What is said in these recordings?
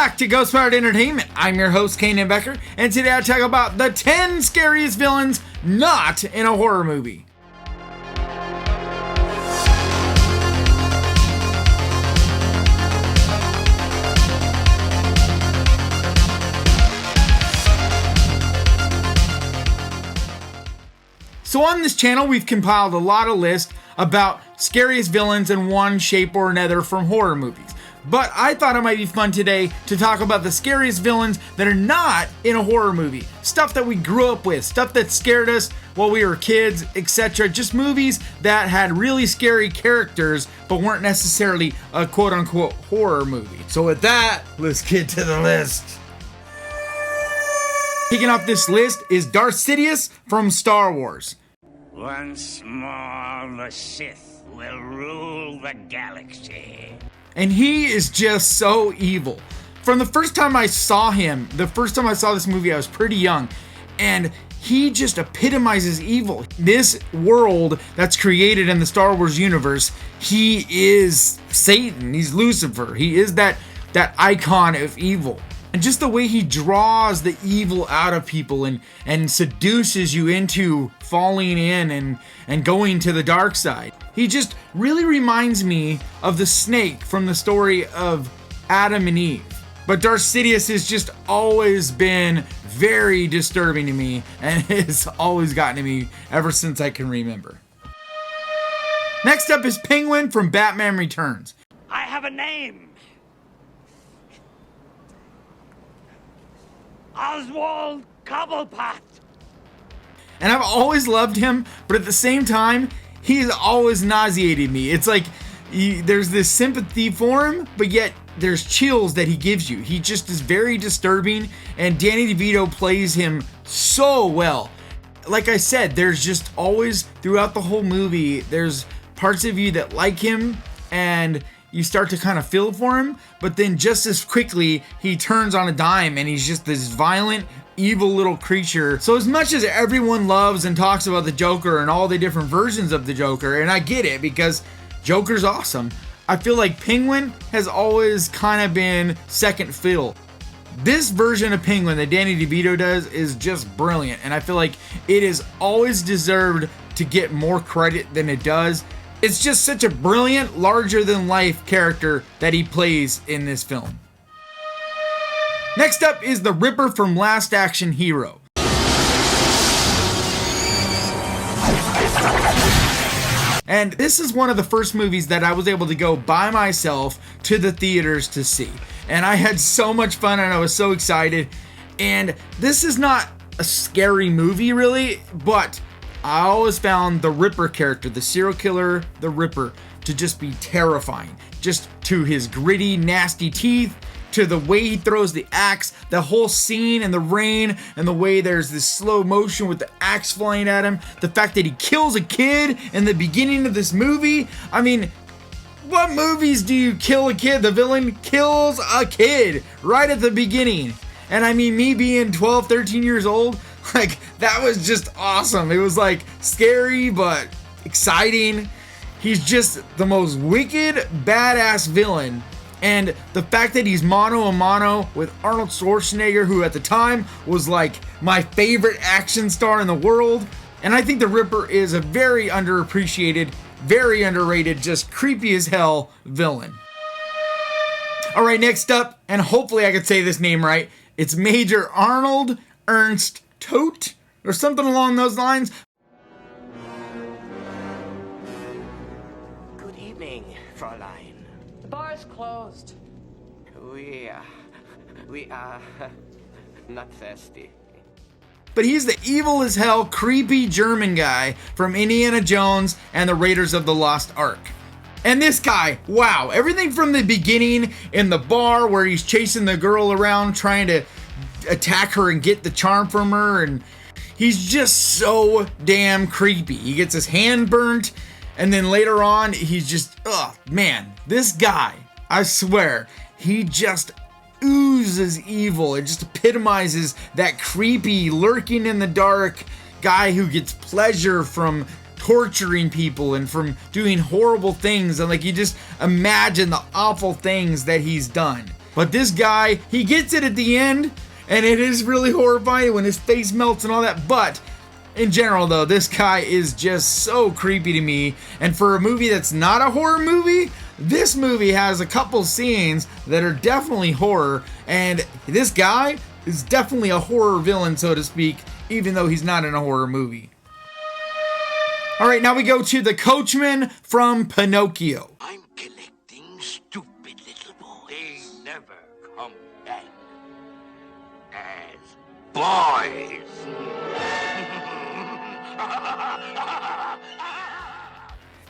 back to Ghost Powered Entertainment. I'm your host, Kanan Becker, and today I talk about the 10 scariest villains not in a horror movie. So on this channel, we've compiled a lot of lists about scariest villains in one shape or another from horror movies. But I thought it might be fun today to talk about the scariest villains that are not in a horror movie. Stuff that we grew up with, stuff that scared us while we were kids, etc. Just movies that had really scary characters, but weren't necessarily a quote-unquote horror movie. So with that, let's get to the list. Kicking off this list is Darth Sidious from Star Wars. Once more, the Sith will rule the galaxy. And he is just so evil. From the first time I saw him, the first time I saw this movie, I was pretty young, and he just epitomizes evil. This world that's created in the Star Wars universe, he is Satan, he's Lucifer, he is that icon of evil. And just the way he draws the evil out of people and seduces you into falling in and going to the dark side. He just really reminds me of the snake from the story of Adam and Eve. But Darth Sidious has just always been very disturbing to me and has always gotten to me ever since I can remember. Next up is Penguin from Batman Returns. I have a name. Oswald Cobblepot. And I've always loved him, but at the same time, he's always nauseated me. It's like there's this sympathy for him, but yet there's chills that he gives you. He just is very disturbing, and Danny DeVito plays him so well. Like I said, there's just always, throughout the whole movie, there's parts of you that like him, and you start to kind of feel for him, but then just as quickly he turns on a dime and he's just this violent, evil little creature. So as much as everyone loves and talks about the Joker and all the different versions of the Joker, and I get it because Joker's awesome, I feel like Penguin has always kind of been second fiddle. This version of Penguin that Danny DeVito does is just brilliant, and I feel like it is always deserved to get more credit than it does. It's just such a brilliant, larger-than-life character that he plays in this film. Next up is the Ripper from Last Action Hero. And this is one of the first movies that I was able to go by myself to the theaters to see. And I had so much fun and I was so excited. And this is not a scary movie really, but I always found the Ripper character, the serial killer, the Ripper, to just be terrifying. Just to his gritty, nasty teeth, to the way he throws the axe, the whole scene in the rain, and the way there's this slow motion with the axe flying at him. The fact that he kills a kid in the beginning of this movie. I mean, what movies do you kill a kid? The villain kills a kid right at the beginning. And I mean, me being 12, 13 years old, like, that was just awesome. It was like scary, but exciting. He's just the most wicked, badass villain. And the fact that he's mano a mano with Arnold Schwarzenegger, who at the time was like my favorite action star in the world. And I think the Ripper is a very underappreciated, very underrated, just creepy as hell villain. All right, next up, and hopefully I could say this name right, it's Major Arnold Ernst Toht, or something along those lines. Good evening, Fräulein. The bar is closed. We are not thirsty. But he's the evil as hell, creepy German guy from Indiana Jones and the Raiders of the Lost Ark. And this guy, wow, everything from the beginning in the bar where he's chasing the girl around trying to attack her and get the charm from her, and he's just so damn creepy. He gets his hand burnt, and then later on he's just, man, this guy, I swear, he just oozes evil. It just epitomizes that creepy, lurking in the dark guy who gets pleasure from torturing people and from doing horrible things, and like, you just imagine the awful things that he's done. But this guy, he gets it at the end, and it is really horrifying when his face melts and all that. But in general, though, this guy is just so creepy to me. And for a movie that's not a horror movie, this movie has a couple scenes that are definitely horror. And this guy is definitely a horror villain, so to speak, even though he's not in a horror movie. All right, now we go to the Coachman from Pinocchio. I'm collecting stupid little boys. They never come back as boys.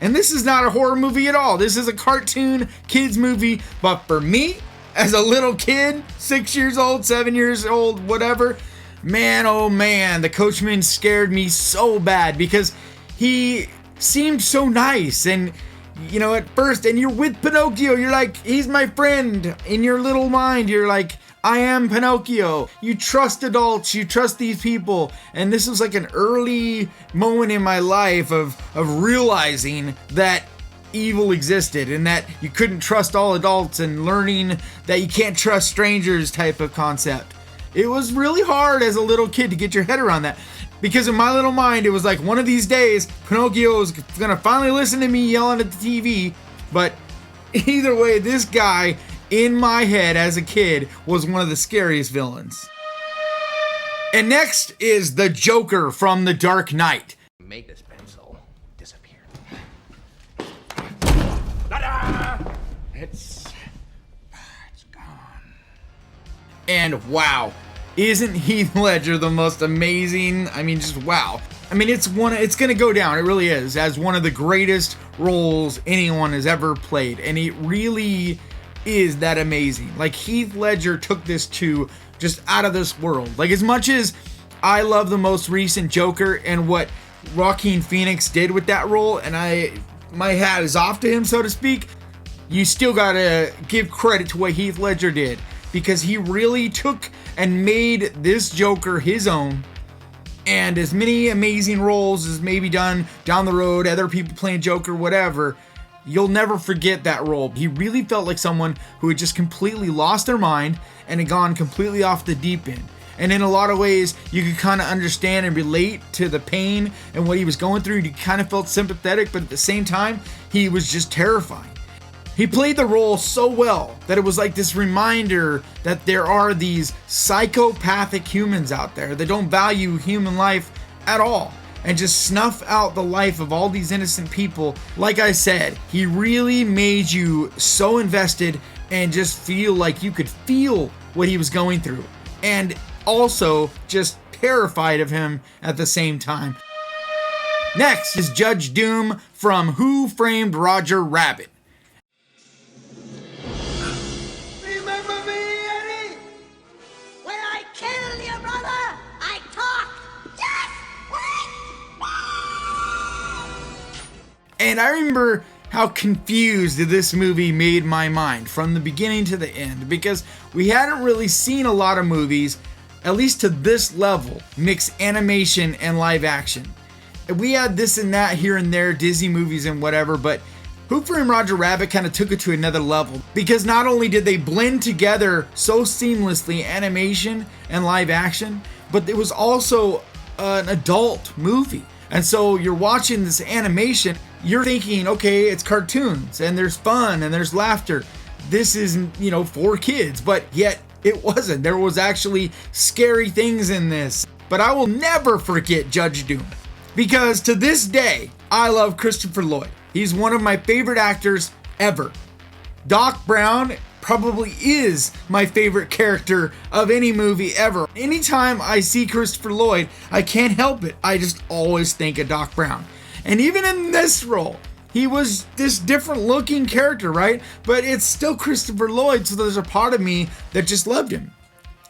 And this is not a horror movie at all. This is a cartoon kids movie. But for me, as a little kid, 6 years old, 7 years old, whatever, man, oh man, the Coachman scared me so bad because he seemed so nice. And, you know, at first, and you're with Pinocchio, you're like, he's my friend. In your little mind, you're like, I am Pinocchio. You trust adults, you trust these people. And this was like an early moment in my life of realizing that evil existed and that you couldn't trust all adults, and learning that you can't trust strangers type of concept. It was really hard as a little kid to get your head around that, because in my little mind, it was like one of these days, Pinocchio is gonna finally listen to me yelling at the TV. But either way, this guy in my head as a kid was one of the scariest villains. And next is the Joker from The Dark Knight. Make this pencil disappear. It's gone. And wow, isn't Heath Ledger the most amazing? I mean, just wow. I mean, it's gonna go down, it really is, as one of the greatest roles anyone has ever played. And it really is that amazing. Like, Heath Ledger took this to just out of this world. Like, as much as I love the most recent Joker and what Joaquin Phoenix did with that role, and my hat is off to him, so to speak, you still gotta give credit to what Heath Ledger did, because he really took and made this Joker his own. And as many amazing roles as maybe done down the road, other people playing Joker, whatever, you'll never forget that role. He really felt like someone who had just completely lost their mind and had gone completely off the deep end. And in a lot of ways, you could kind of understand and relate to the pain and what he was going through. You kind of felt sympathetic, but at the same time, he was just terrifying. He played the role so well that it was like this reminder that there are these psychopathic humans out there that don't value human life at all, and just snuff out the life of all these innocent people. Like I said, he really made you so invested and just feel like you could feel what he was going through, and also just terrified of him at the same time. Next is Judge Doom from Who Framed Roger Rabbit. Remember me, Eddie? When I killed your brother, I talked. Just wait. And I remember how confused this movie made my mind from the beginning to the end, because we hadn't really seen a lot of movies, at least to this level, mix animation and live action. We had this and that here and there, Disney movies and whatever, but Who Framed Roger Rabbit kind of took it to another level, because not only did they blend together so seamlessly animation and live action, but it was also an adult movie. And so you're watching this animation, you're thinking, okay, it's cartoons and there's fun and there's laughter. This is, for kids, but yet it wasn't. There was actually scary things in this. But I will never forget Judge Doom, because to this day, I love Christopher Lloyd. He's one of my favorite actors ever. Doc Brown probably is my favorite character of any movie ever. Anytime I see Christopher Lloyd, I can't help it. I just always think of Doc Brown. And even in this role, he was this different looking character, right? But it's still Christopher Lloyd, so there's a part of me that just loved him.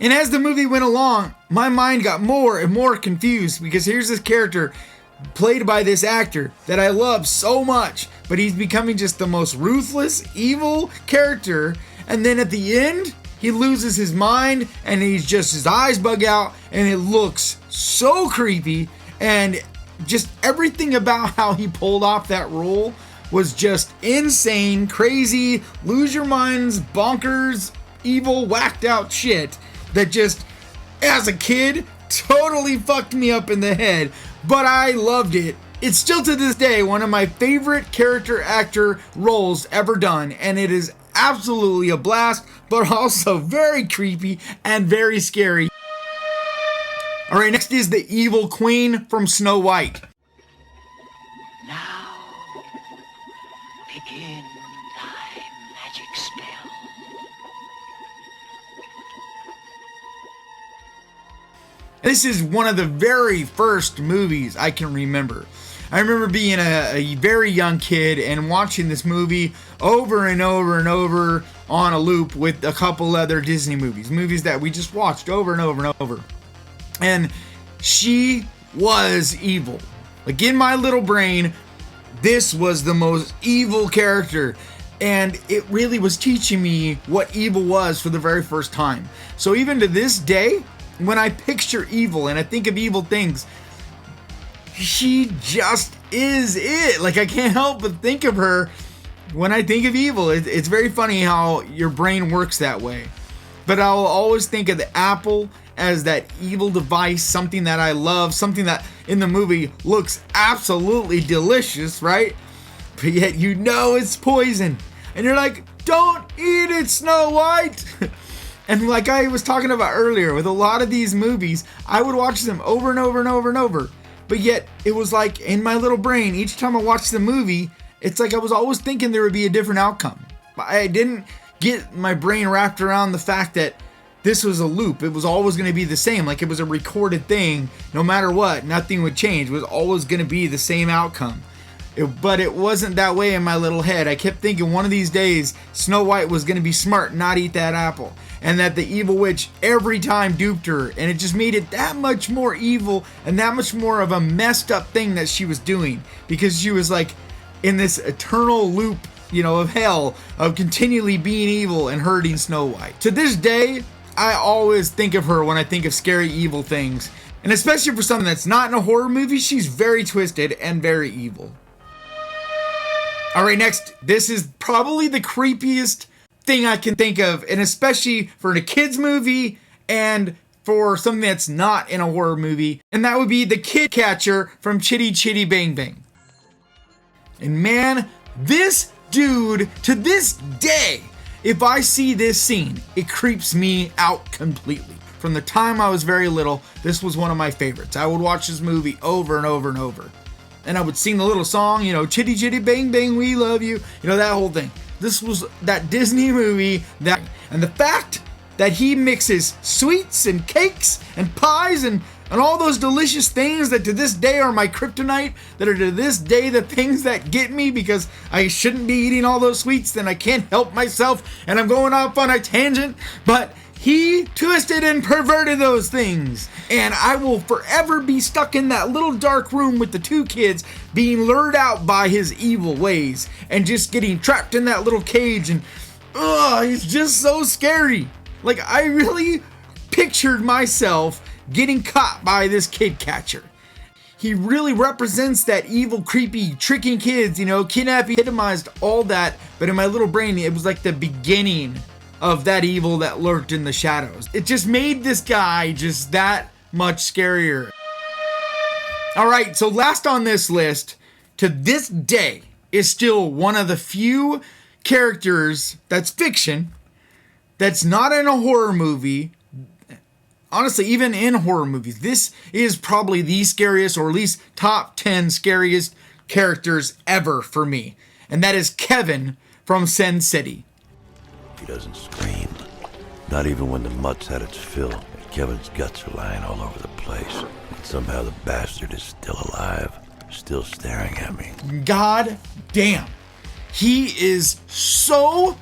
And as the movie went along, my mind got more and more confused, because here's this character played by this actor that I love so much, but he's becoming just the most ruthless, evil character. And then at the end, he loses his mind and his eyes bug out, and it looks so creepy. And just everything about how he pulled off that role was just insane, crazy, lose your minds, bonkers, evil, whacked out shit that just, as a kid, totally fucked me up in the head, but I loved it. It's still to this day one of my favorite character actor roles ever done, and it is absolutely a blast, but also very creepy and very scary. Alright, next is the evil queen from Snow White. Now, begin thy magic spell. This is one of the very first movies I can remember. I remember being a very young kid and watching this movie over and over and over on a loop with a couple other Disney movies that we just watched over and over and over. And she was evil. Like, in my little brain, this was the most evil character. And it really was teaching me what evil was for the very first time. So even to this day, when I picture evil and I think of evil things, she just is it. Like, I can't help but think of her when I think of evil. It's very funny how your brain works that way. But I'll always think of the apple as that evil device, something that I love, something that in the movie looks absolutely delicious, right? But yet you know it's poison. And you're like, don't eat it, Snow White! And like I was talking about earlier, with a lot of these movies, I would watch them over and over and over and over. But yet, it was like, in my little brain, each time I watched the movie, it's like I was always thinking there would be a different outcome. I didn't get my brain wrapped around the fact that this was a loop. It was always going to be the same. Like, it was a recorded thing. No matter what, nothing would change. It was always going to be the same outcome. But it wasn't that way in my little head. I kept thinking one of these days, Snow White was going to be smart and not eat that apple. And that the evil witch every time duped her. And it just made it that much more evil and that much more of a messed up thing that she was doing. Because she was like in this eternal loop, of hell, of continually being evil and hurting Snow White. To this day, I always think of her when I think of scary evil things. And especially for something that's not in a horror movie, she's very twisted and very evil. Alright, next, this is probably the creepiest thing I can think of, and especially for a kids movie and for something that's not in a horror movie, and that would be the kid catcher from Chitty Chitty Bang Bang. And man, this dude, to this day, if I see this scene, it creeps me out completely. From the time I was very little, this was one of my favorites. I would watch this movie over and over and over. And I would sing the little song, Chitty Chitty Bang Bang, we love you, that whole thing. This was that Disney movie and the fact that he mixes sweets and cakes and pies and all those delicious things that to this day are my kryptonite, that are to this day the things that get me because I shouldn't be eating all those sweets, then I can't help myself and I'm going off on a tangent, but he twisted and perverted those things. And I will forever be stuck in that little dark room with the two kids being lured out by his evil ways and just getting trapped in that little cage. And he's just so scary. Like, I really pictured myself getting caught by this kid catcher. He really represents that evil, creepy, tricking kids, kidnapping, epitomized all that. But in my little brain, it was like the beginning of that evil that lurked in the shadows. It just made this guy just that much scarier. Alright, so last on this list, to this day, is still one of the few characters that's fiction, that's not in a horror movie. Honestly, even in horror movies, this is probably the scariest, or at least top 10 scariest characters ever for me. And that is Kevin from Sin City. He doesn't scream. Not even when the mutt's had its fill. Kevin's guts are lying all over the place. And somehow the bastard is still alive, still staring at me. God damn. He is so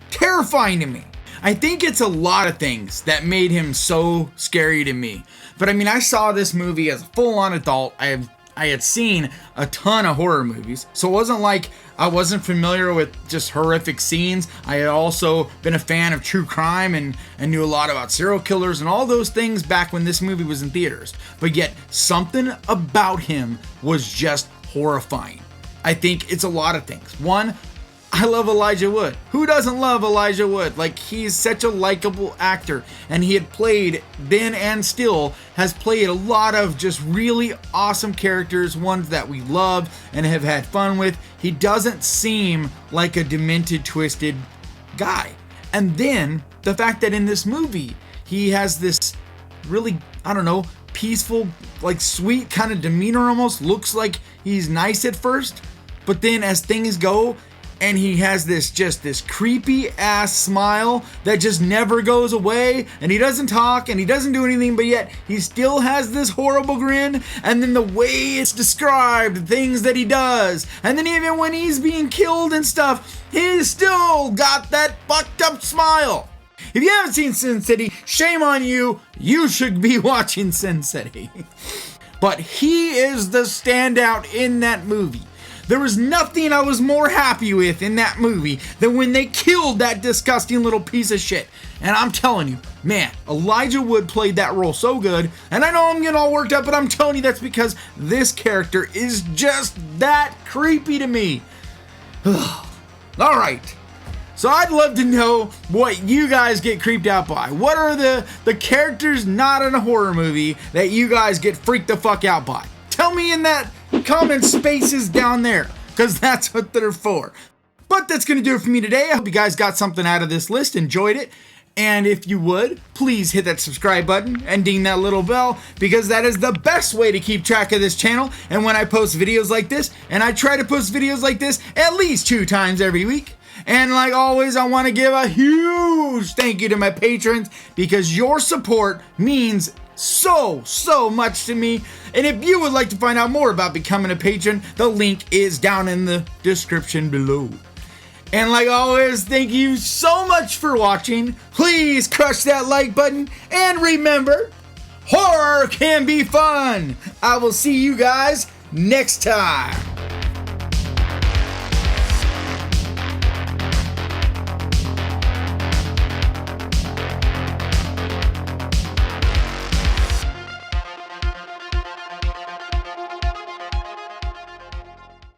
terrifying to me. I think it's a lot of things that made him so scary to me. But I mean, I saw this movie as a full-on adult. I had seen a ton of horror movies, so it wasn't like I wasn't familiar with just horrific scenes. I had also been a fan of true crime and knew a lot about serial killers and all those things back when this movie was in theaters. But yet, something about him was just horrifying. I think it's a lot of things. One, I love Elijah Wood. Who doesn't love Elijah Wood? Like, he's such a likable actor, and he had played then and still has played a lot of just really awesome characters, ones that we love and have had fun with. He doesn't seem like a demented, twisted guy. And then the fact that in this movie he has this really, I don't know, peaceful, like sweet kind of demeanor, almost looks like he's nice at first, but then as things go, and he has this creepy ass smile that just never goes away, and he doesn't talk and he doesn't do anything, but yet he still has this horrible grin. And then the way it's described, the things that he does, and then even when he's being killed and stuff, he's still got that fucked up smile. If you haven't seen Sin City, shame on you. You should be watching Sin City. But he is the standout in that movie. There was nothing I was more happy with in that movie than when they killed that disgusting little piece of shit. And I'm telling you, man, Elijah Wood played that role so good. And I know I'm getting all worked up, but I'm telling you that's because this character is just that creepy to me. Alright, so I'd love to know what you guys get creeped out by. What are the characters not in a horror movie that you guys get freaked the fuck out by? Tell me in that comment spaces down there, because that's what they're for. But that's going to do it for me today. I hope you guys got something out of this list, enjoyed it. And if you would, please hit that subscribe button and ding that little bell, because that is the best way to keep track of this channel. And when I post videos like this, and I try to post videos like this at least 2 times every week. And like always, I want to give a huge thank you to my patrons, because your support means so much to me. And if you would like to find out more about becoming a patron, the link is down in the description below. And like always, thank you so much for watching. Please crush that like button, and remember, horror can be fun. I will see you guys next time.